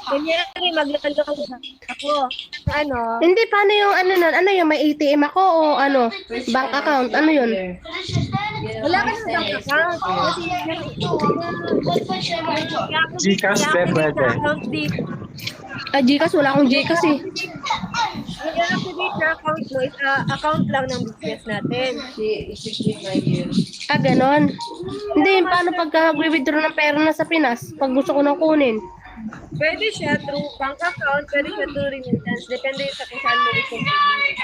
Kunyari, maglalakad ako. Ano? Hindi, paano yung ano nun? Ano yung may ATM ako o ano? Bank account? Ano yun? Wala ka ng bank account. Kasi Gcash din pwede. account dito. Ah, Gcash? Wala akong Gcash eh. Yung activate na account mo is account lang ng business natin. Ah, ganon. Hindi, paano pagka withdraw ng pera na sa Pinas? Pag gusto ko nang kunin. Pwede siya through bank account, pwede siya through remittance. Depende sa kung saan mo gusto.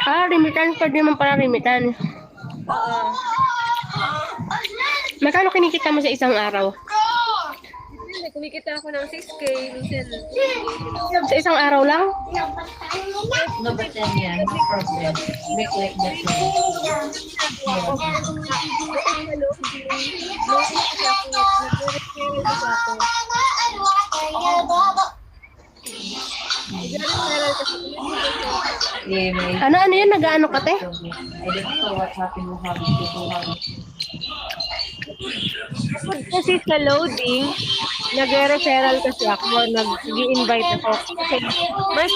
Ah, remittance. Pwede naman pala remittance. Oo. Magkano kinikita mo sa isang araw? Hindi, kumikita ako ng 6K. Minsan, Sa isang araw lang? No, but then yeah, no problem. Make like that. Yeah, may Ano yun? Nag-ano ka, te? I don't know what happened to have. kasi sa loading, nag-referral kasi ako, nag-i-invite ako. Kasi mas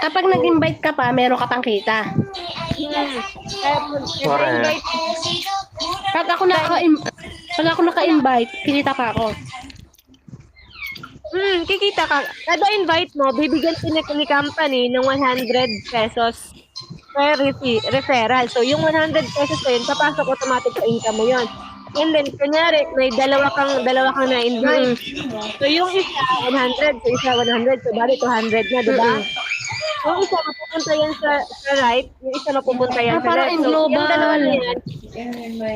Kapag nag-invite ka pa, meron ka pang kita. nag-invite Pag ako naka-invite, kinita pa ako. kikita ka. Kada invite mo, bibigyan ni company ng 100 pesos per referral. So, yung 100 pesos na yun, papasok automatic sa income mo yun. And then, kunyari, may dalawa kang na-invite. So, yung isa, 100. So, isa, 100. So, bali, 200 na, diba? Yung isa, mapupunta yan sa right. Yung isa, mapupunta yan sa parang left. in So, global. yung dalawa na yan, And my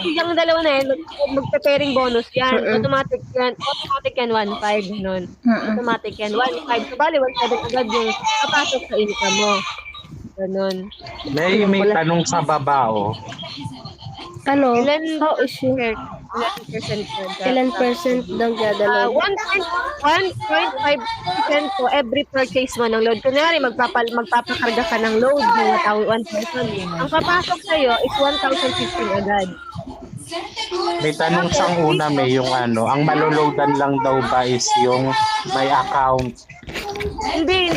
yung dalawa na yan, magpe-pairing bonus yan. Automatic yan. Automatic yan, 1.5. Ganun. Automatic yan, 1.5. So, bali, 1.7 agad yung papasok sa income mo. Ganun. May tanong sa baba, oh. Ano? Ilan How is it? Ilan percent ng dadalo? 1.5% po every purchase mo ng load. Kunyari, magpapakarga ka ng load ng 1,000. Ang papasok sa'yo is 1,015 agad. May tanong siyang una, may yung ano, ang maloloadan lang daw ba is yung may account. Hindi.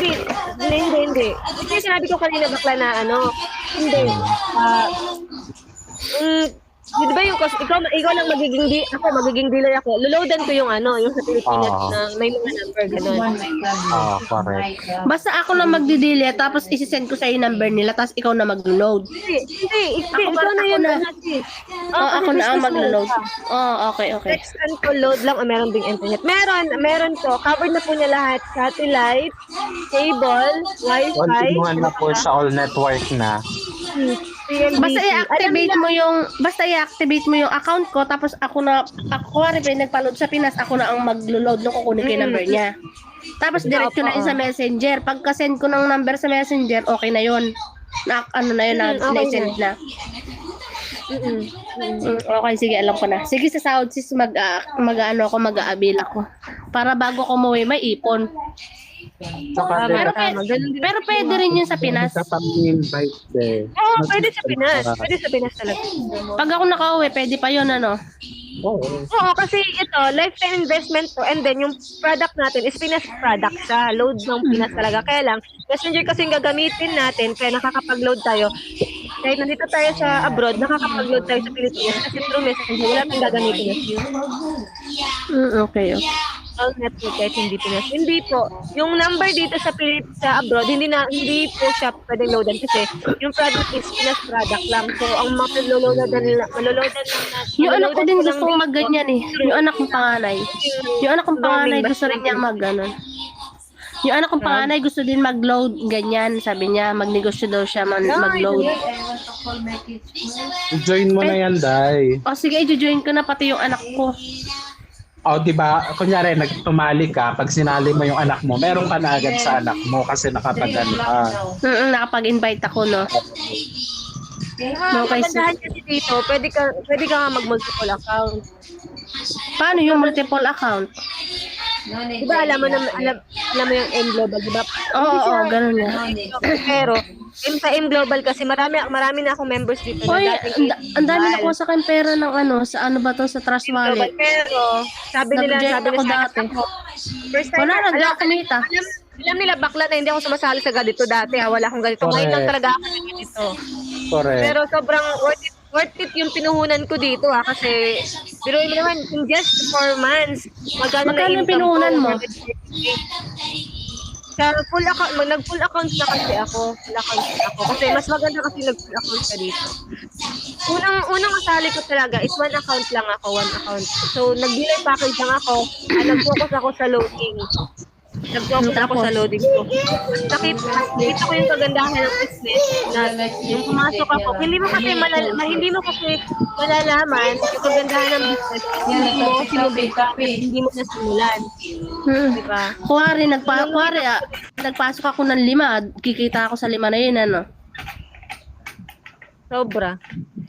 Kasi sinabi ko kanina bakla na ano, hindi. Di ba yung cost, ikaw lang magiging dealer ako. Loloadan ko yung ano, yung sa Pilipinas na may mga number, gano'n. Correct. Basta ako lang magdi-delete, tapos isi-send ko sa yung number nila, tapos ikaw na mag-load. Hindi, ikaw na ako yun. na. Oh, Ako na ang mag-load. Okay. Text and call load lang, meron ding internet. Meron po. Covered na po niya lahat. Satellite, cable, wifi. Continuhan na po sa all network na. PLDT. Basta i-activate mo yung account ko, tapos ako kuwari pa nagpa-load sa Pinas, ako na ang mag-load nung kukunin ko yung number niya. Tapos direct ko na yun sa Messenger. Pagka-send ko ng number sa Messenger, okay na yun. Na-send na. Okay, sige, alam ko na. Sige, sa sahod sis, mag-aabil ako. Para bago ko umuwi, may ipon. Saka Pero pwede rin yun sa Pinas. kapag invite eh. Oo, pwede sa Pinas. Pwede sa Pinas talaga. Pag ako nakauwi, pwede pa yun, ano? Oo, kasi ito, lifetime investment to, and then yung product natin is Pinas product siya. Load ng Pinas talaga. Kaya lang, Messenger kasi yung gagamitin natin, kaya nakakapag-load tayo. Kahit nandito tayo sa abroad, nakakapag-load tayo sa Pilipinas kasi through Messenger, wala tayong gagamitin. Okay. All network kahit hindi Pinas. Hindi po. Yung number dito sa abroad, hindi po siya pwedeng loadan kasi yung product is Pinas product lang. So, ang maloloadan lang natin. Yung anak ko din gustong mag-ganyan eh. Yung anak kong panganay. Gusto rin niya mag-ganon. Yung anak kong panganay gusto din mag-load ganyan. Sabi niya, magnegosyo daw siya mag-load. Join mo na yan, Day. O sige, i-join ko na pati yung anak ko. O, di ba, kunyari, nagtumali ka, pag sinali mo yung anak mo, meron ka na agad sa anak mo kasi nakapag-ano ka. Nakapag-invite ako, no? Okay, Kagandahan kasi dito, pwede ka nga mag-multiple account. Paano yung multiple account? No need. Diba alam mo yung M Global, diba? Oo, ganun nga. No need. Pero, sa M Global kasi marami na akong members dito Hoy, na dating ang dami na ko sa akin pera ng ano, sa ano ba to, sa Trust Global. Wallet. Pero, sabi nila Nag-join ako sa dati. ako, first time, Wala na, hindi ako kumita. alam nila bakla na hindi ako sumasali sa ganito dati. Wala akong ganito. Ngayon lang talaga ako sa ganito. Correct. Pero sobrang worth it yung pinuhunan ko dito kasi biruin mo naman, in just 4 months, magkano na Magkano yung income pinuhunan ko? mo? Sa full account, nag-full account na kasi ako. Full account na ako. Kasi mas maganda kasi nag-full account ka dito. Unang asali ko talaga is one account lang ako, one account. So, nag-delay package lang ako. Nag-focus ako sa loading. Nag-focus ako sa loading ko. Nakita ko yung kagandahan ng business na yung pumasok ako. Hindi mo kasi malalaman yung kagandahan ng business. Hindi mo nasimulan. Diba? Kuwari, nagpasok ako ng 5, kikita ako sa 5 na yun, ano? Sobra.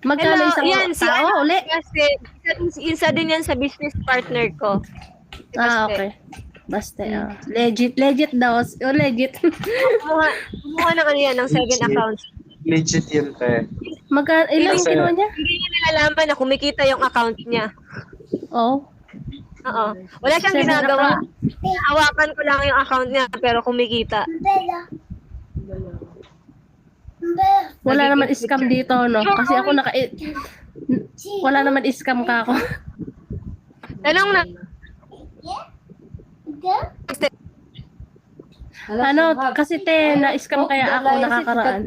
Magkano isang tao, uli? Kasi isa din yan sa business partner ko. Okay. Basta, legit daw. Legit. Kumuha ng ano yan, ng 7 accounts. Legit yun, te. Ilang Kasi- kinuha niya? Hindi niya nilalaman na kumikita yung account niya. Oo. Oo. Wala siyang 7 ginagawa. account? Hawakan ko lang yung account niya pero kumikita. Wala naman scam dito, no? Kasi ako wala naman scam ka ako. Tanong na. Ano, kasi na-scam kaya ako nakakaraan.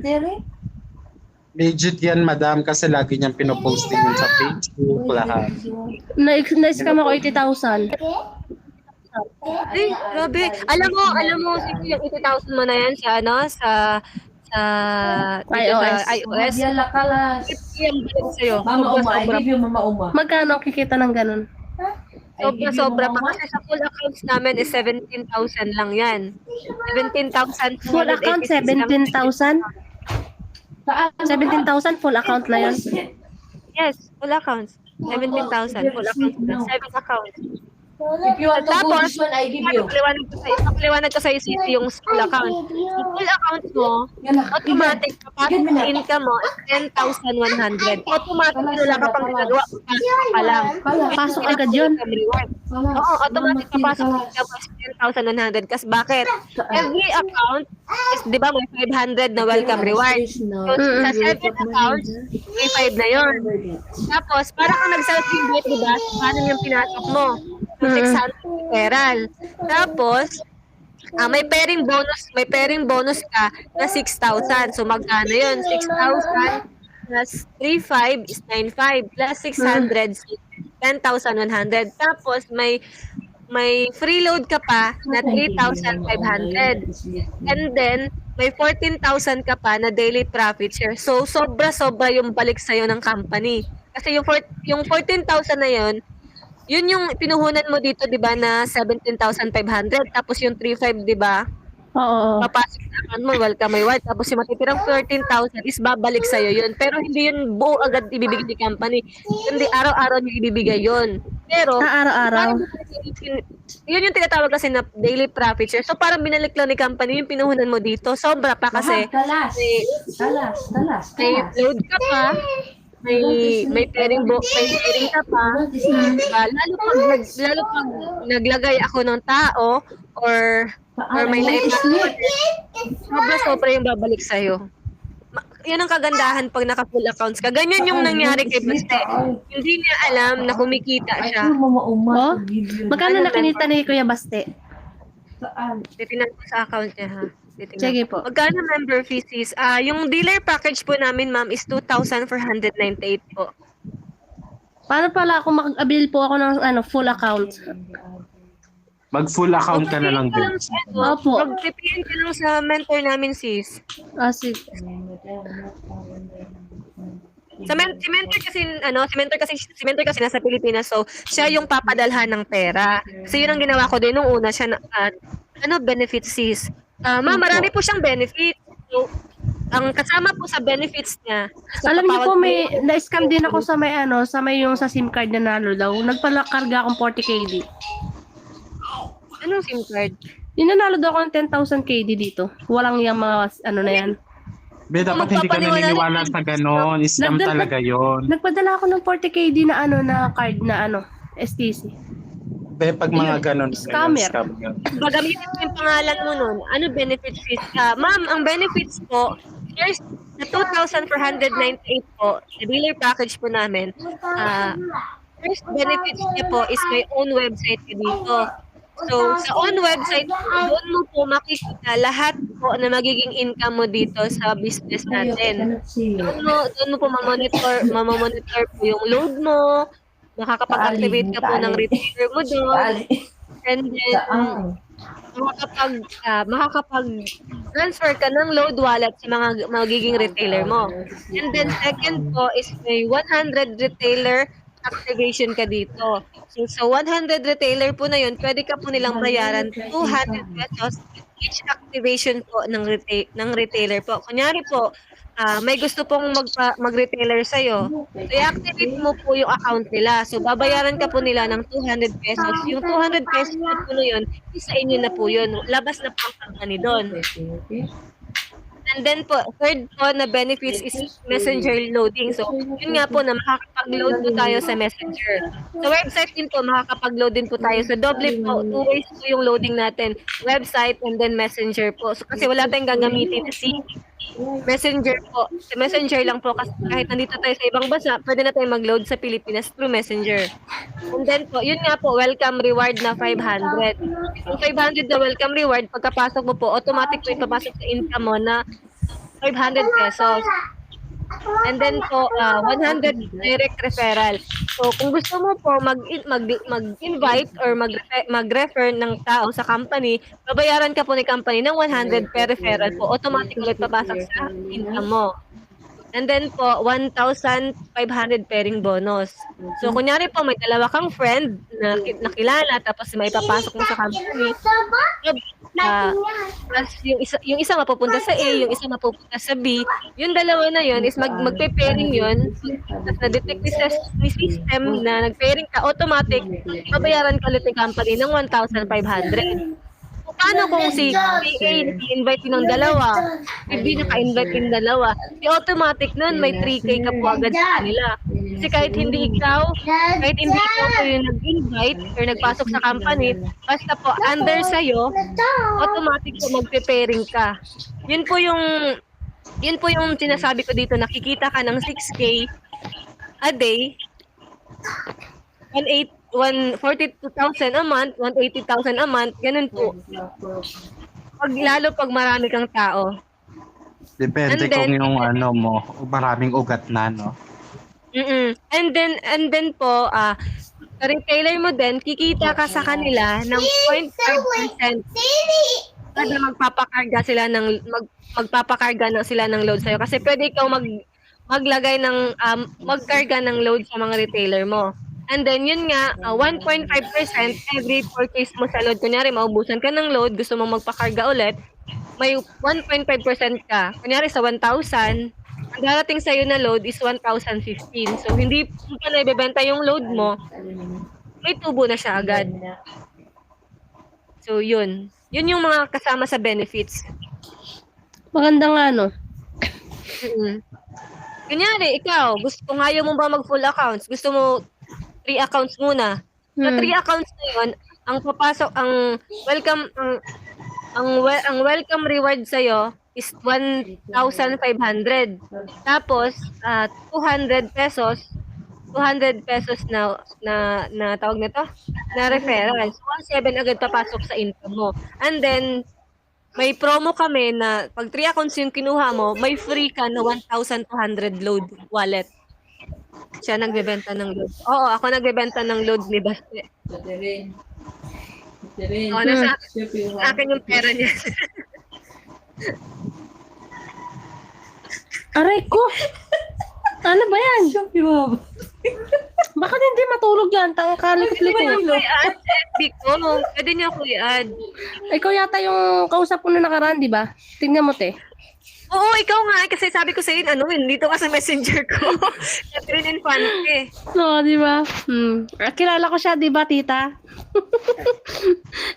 Legit yan, madam, kasi lagi niyang pinoposting yun sa Facebook, lahat. Na-scam ako 80,000. Ay, grabe. Alam mo, sige yung 80,000 mo na yan sa iOS. iOS. Yala kalas. Yung balik sa'yo. Mama Uma, I Sobra, give you Mama Uma. Magkano ang kikita ng ganun? sobra pa. Kasi sa full accounts namin is 17,000 lang yan. 17,000. Full account, 17,000? 17,000 full account na yun? Yes, full accounts. 17,000 full accounts. 7 accounts. If you want to go Tapos, this one, I give you. Paliwanag ko sa'yo Sisi, yung full account. Yung full account mo, automatic, kapag sa income mo, is 10,100. Automatic, wala ka pang ginagawa, pasok pa lang. Pasok agad yun? Oo, automatic, papasok sa income mo is 10,100. Kasi bakit? Every account is, di ba, may 500 na welcome reward. So, sa 7 accounts, may 5 na yun. Tapos, para kang nag-self-invite, di ba? Paano yung pinasok mo? 600 referral. Tapos, may pairing bonus ka na 6,000. So, magkano yun? 6,000 plus 3,500 is 9,500 plus 600 is 10,100. Tapos, may free load ka pa na 3,500. And then, may 14,000 ka pa na daily profit share. So, sobra-sobra yung balik sa'yo ng company. Kasi yung 14,000 na yun yung pinuhunan mo dito, di ba, na 17,500. Tapos yung 3,500, di ba? Oo. Papasok sa account mo, welcome reward. Tapos yung matitirang 13,000 is babalik sa'yo yun. Pero hindi yun buo agad ibibigay ni company. Hindi araw-araw nyo ibibigay yun. Pero, Araw-araw. yun yung tinatawag kasi na daily profit share. So, parang binalik lang ni company yung pinuhunan mo dito. Sobra pa kasi Talas. may load ka pa, may pairing ka pa. Diba? Lalo pag naglagay ako ng tao or may naipag sobra yung babalik sa'yo. Yan ang kagandahan pag naka-full accounts ka. Ganyan yung nangyari kay Baste. Hindi niya alam na kumikita siya. Mama Uma. Oh? Magkano na kinita ni Kuya Baste? Titignan ko sa account niya, ha? Titignan Sige ko. po. Magkano member fees? Yung dealer package po namin, ma'am, is 2,498 po. Paano pala kung mag-avail po ako ng full account? Mag-full account ka na lang din. Opo. Mag-TPN ka lang sa mentor namin, sis. Sige. Si mentor kasi nasa Pilipinas, so siya yung papadalhan ng pera. Kasi yun ang ginawa ko din nung una siya benefits, sis. Marami po siyang benefits. So, ang kasama po sa benefits niya. Alam niyo po, may na-scam din ako sa may yung sa SIM card na nalo daw. Nagpalakarga akong 40 KD. Anong SIM card? Ninanalo daw ako ng 10,000 KD dito. Walang yung mga ano na yan. Be, dapat hindi ka Magpapaniwala naniniwala rin. sa ganon. Scam Nagdal- talaga yon. Nagpadala ako ng 40 KD na ano na card na ano, STC. Be, pag mga ganon. Scammer. Scam yun. Gagamitin mo yung pangalan mo nun. Ano benefits fees? Ma'am, ang benefits po, here's the 2,498 po, the dealer package po namin. First benefits niya po is may own website ka dito. So, sa own website, doon mo po makikita lahat po na magiging income mo dito sa business natin. Doon mo po mamonitor po yung load mo, makakapag-activate ka po ng retailer mo doon, and then makakapag-transfer ka ng load wallet sa mga magiging retailer mo. And then second po is may 100 retailer activation ka dito. So sa 100 retailer po na yun, pwede ka po nilang bayaran 200 pesos each activation po ng retailer po. Kunyari po, may gusto pong mag-retailer sa'yo. So, i-activate mo po yung account nila. So, babayaran ka po nila ng 200 pesos. Yung 200 pesos po na yun, isa inyo na po yun. Labas na po ang company doon. And then po, third po na benefits is messenger loading. So, yun nga po na makakapag-load po tayo sa messenger. Sa website din po, makakapag-load din po tayo. So, doble po, 2 ways po yung loading natin. Website and then messenger po. So, kasi wala tayong gagamitin na messenger po. Sa messenger lang po kasi kahit nandito tayo sa ibang bansa, pwede na tayong mag-load sa Pilipinas through messenger. And then po, yun nga po, welcome reward na 500. Yung 500 na welcome reward, pagkapasok mo po, automatic po ipapasok sa income mo na 500 pesos. And then po, 100 direct referral. So, kung gusto mo po mag-invite or mag-refer ng tao sa company, babayaran ka po ni company ng 100 per referral po. Automatic ulit papasok sa income mo. And then po, 1,500 pairing bonus. So, kunyari po, may dalawa kang friend na nakilala, tapos may ipapasok mo sa company. Tapos yung isa mapupunta sa A, yung isa mapupunta sa B. Yung dalawa na yun is magpe-pairing yun. Tapos na-detect ni system na nag-pairing ka, automatic, babayaran ka ulit ng company ng 1,500. Paano kung si A i-invite ng dalawa, si B naka-invite yung dalawa, di automatic nun may 3K ka po agad sa kanila. Kasi kahit hindi ikaw po yung nag-invite or nagpasok sa company, basta po under sa'yo, automatic po magpe-pairing ka. Yun po yung sinasabi ko dito, nakikita ka ng 6K a day, 142,000 a month, 180,000 a month, ganun po. Lalo pag marami kang tao. Depende And then, kung yung ano mo, maraming ugat na, no? And then po, sa retailer mo din, kikita ka sa kanila ng 0.5% kada magpapakarga sila ng load sa'yo. Kasi pwede ikaw magkarga ng load sa mga retailer mo. And then, yun nga, 1.5% every purchase mo sa load. Kunyari, maubusan ka ng load, gusto mong magpakarga ulit, may 1.5% ka. Kunyari, sa 1,000, ang darating sa'yo na load is 1,015. So, hindi mo pa na ibebenta yung load mo, may tubo na siya agad. So, yun. Yun yung mga kasama sa benefits. Maganda nga, no? Kunyari, ikaw, kung ayaw mo ba mag-full accounts, gusto mo 3 accounts muna. Sa 3 accounts na yun, ang welcome reward sa'yo is 1,500. Tapos, 200 pesos na tawag nito, na referral. So, 1,700 agad papasok sa income mo. And then, may promo kami na pag 3 accounts yung kinuha mo, may free ka na 1,200 load wallet. Siya nagbebenta ng load. Oo, ako nagbebenta ng load ni Baste. Oo, nasa akin yung pera niya. Aray ko! Ano ba yan? Bakit hindi matulog yan? Kalikot-likot. I-add sa FB ko. Pwede niyo ako i-add. Ikaw yata yung kausap ko na nakaraan, di ba? Tingnan mo, te. Oo, ikaw nga. Kasi sabi ko sa'yo, dito ka sa messenger ko. Catherine Infante. No, di ba? Kilala ko siya, di ba, tita?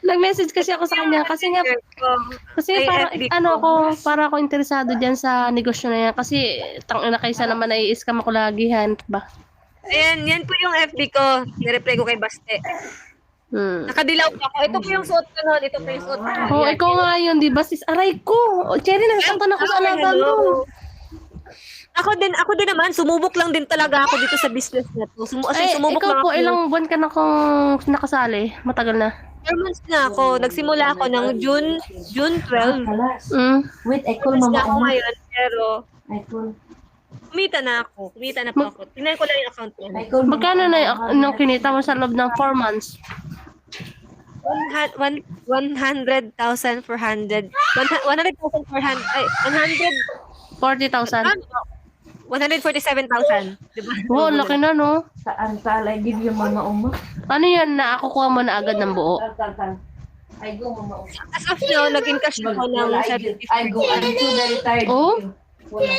Nag-message kasi ako sa kanya kasi nga kasi Ay, parang FB para ako interesado diyan sa negosyo na yan kasi tangina kaysa naman nai-scam ako lagihan ba. Ayan, yan po yung FB ko. Nireply ko kay Baste. Nakadilaw pa ako. Ito po yung suot ko noon. Ito po yung suot ko. Oh, ikaw nga yun, di ba sis? Aray ko. Oh, Cherry, nasaktan ako sa alaga mo. Ako din naman, sumubok lang din talaga ako dito sa business na to. Ay, Sumubok ikaw lang po, ako. ilang buwan ka na kung nakasali? Matagal na. 4 months na ako. Nagsimula ako ng June 12. Wait, I call Months mama na ako Uma. ngayon, pero I call. kumita na ako. Kumita na po ako. Tingnan ko lang yung account ko. I call Magkano na yung kinita mo sa loob ng 4 months? 100,400. 100,400. Ay, 40,000. 147,000. Diba? Oh, laki na, no? Saan tal? I give you mama Uma. Ano yan na kukuha mo na agad ng buo? Tal. I go mama Uma. As of now, nag-encash ako ng I go. I'm too very tired. Oh? Wala.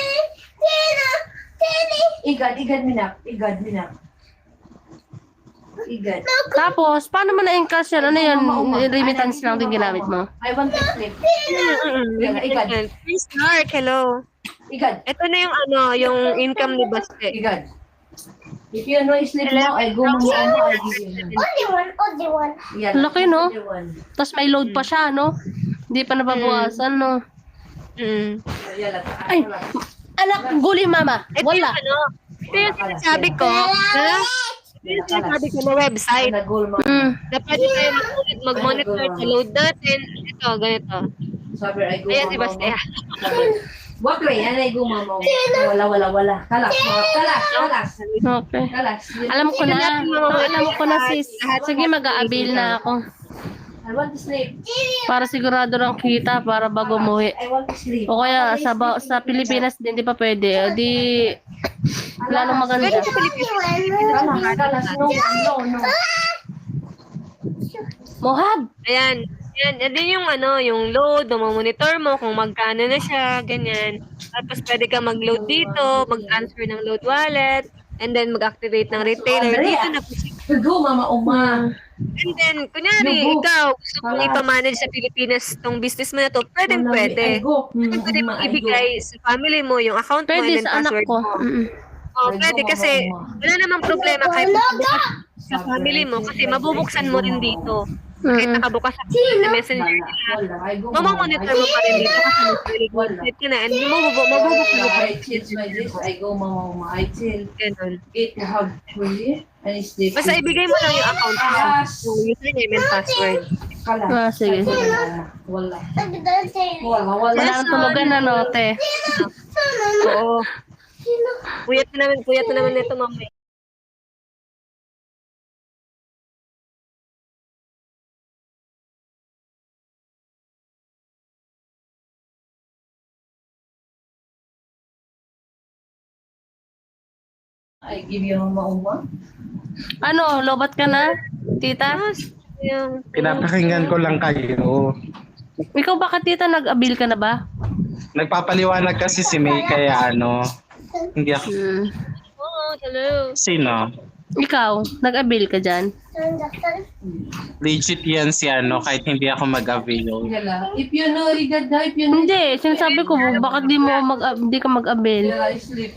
Igad minak. Igad. Tapos, paano mo na-encash yan? Ano yan? Remittance lang din ginamit mo? I want to sleep. Igad. Please, Mark. Hello. Igad. Ito na yung income ni Baste. Igad. If you know sleep now, I go mama Uma. I give you. Only one. Yeah, Laki, no? only one. Tapos may load pa siya, no? Hindi pa nababawasan, no? Yala. Ay, anak, guli mama. Ito Wala. ito yung sinasabi ko. Ito yung sinasabi ko na website. Nagol mama. Na pwede tayo mag-monitor sa load natin. Ito, ganito. Sabi, I go Ayan si mama Baste. Uma. Wag rin, I go mama Uma. Wala. Kalas. Okay. Kalas. Alam ko na, sis. Sige, mag-aabil na ako. I want to sleep. Para sigurado lang kita para bago umuwi. I want to sleep. O kaya sa Pilipinas din, di pa pwede. O di, lalong maganda. Kalas. No. Mohab! Ayan. Yan din yung load, monitor mo kung magkano na siya, ganyan. Tapos pwede ka mag-load dito, mag-transfer ng load wallet, and then mag-activate ng retailer. Dito na po siya. Go, Mama Uma. And then, kunyari, ikaw, gusto mong ipamanage sa Pilipinas tong business mo na to, pwede. Go. Pwede mong ibigay sa family mo yung account mo Pwede and then sa anak password ko. mo. Oh, pwede kasi wala namang problema kahit nakabukas sa family mo kasi mabubuksan mo rin dito. Kahit nakabukas sa messenger nila, mamamonitor mo pa rin dito kasi nag-record ka na and mabubuksan mo pa rin. I change my dress. I go, Mama Uma. I tell Ganun. it to have fully and sleep. Basta ibigay mo lang yung account mo, yung username and password. Kalas. Sige. Wala. Wala Wala. nang tulugan na, no, te. Oo. Puyat na naman nito mamaya. I give you Mama Uma. Ano, lobat ka na, tita? Yung, Pinapakinggan ko lang kayo. Ikaw bakit tita nag-abil ka na ba? Nagpapaliwanag kasi si May kaya hindi ako. hello. Sino? Ikaw, nag-abil ka dyan? Legit yan si kahit hindi ako mag-avail. Yala. If you know, Igad na. If you know. Hindi, sinasabi ko, bakit di ka mag-abil? Yala, sleep.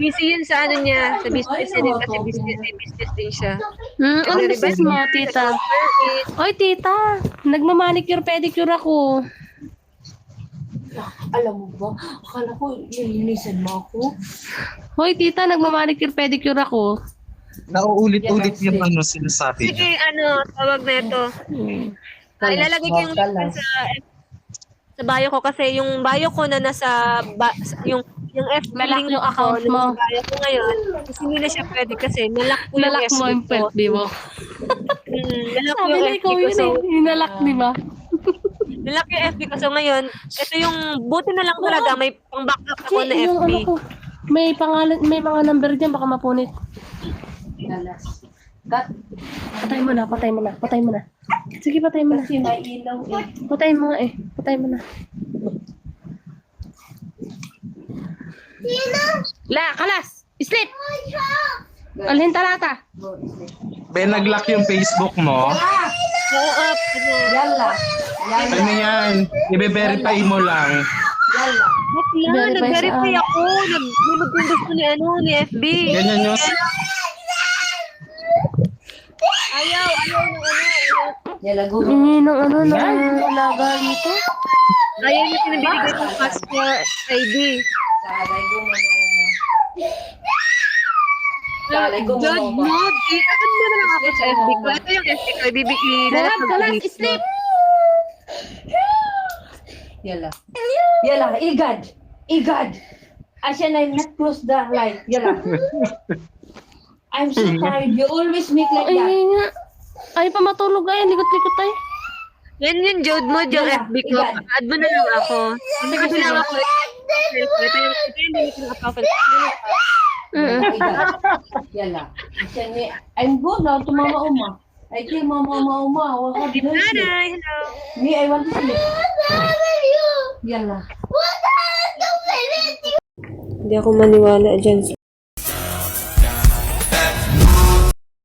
Busy yun sa niya, sa business din kasi business din siya. Ano business mo, tita? Oy, tita, nagmamanicure, pedicure ako. Alam mo ba? Akala ko, nilinisan mo ako. Hoy, tita, nagmamanicure, pedicure ako. Nauulit-ulit yung sinasabi niya. Sige, tawag na ito. Ilalagay ko yung link sa bio ko kasi yung bio ko na nasa yung FB Nalock link yung account ko, mo. nasa bio ko ngayon. Kasi hindi na siya pwede kasi nalock ko yung Nalak FB mo yung ko. FB mo. Nalock ko Sabi yung na FB ikaw ko. yun So, Hinalak, di ba? nalock yung FB ko. So ngayon, ito yung buti na lang talaga may pang backup ako na Yung FB. ko, may pangalan, may mga number dyan, baka mapunit. Yala. Cut. Patay mo na. Sige, patay mo na. Kasi may ilaw eh. Patay mo nga eh. Patay mo na. La, kalas! Sleep! Alhin talata. Ben, nag-lock yung Facebook mo. Oo, Yalla. Yalla. Ano yan? I-verify mo lang. Yalla. Ba't lang? Verify Nag-verify saan? ako. Nag-lumod yung gusto ni FB. Ganyan yung... Ayaw ng Yalla, go. Ng ano na alaga dito. Ayaw niya pinabibigay ng passport ID. Talay, go mo. Talay, go God, mo. God. Ikakan mo na lang ako sa FB ko. Ito yung FB ko. Ibibigay na Kalas, kalas, sleep! Yalla. Yalla, igad. Igad. Asya na not close the light. Yalla. I'm so tired. You always make like Ay, that. nga. Ay, pa matulog ay. Likot-likot ay. Yan yung Jode mo, yung Yeah, FB ko. igan. Add mo na lang ako. Add lang ako. Ito yung limiting profile. Igad. Yalla. Asya ni, I'm good now to Mama Uma. I tell Mama Uma. What did I say? Nanay, hello. Me, I want to sleep. Yalla. Hindi ako maniwala dyan.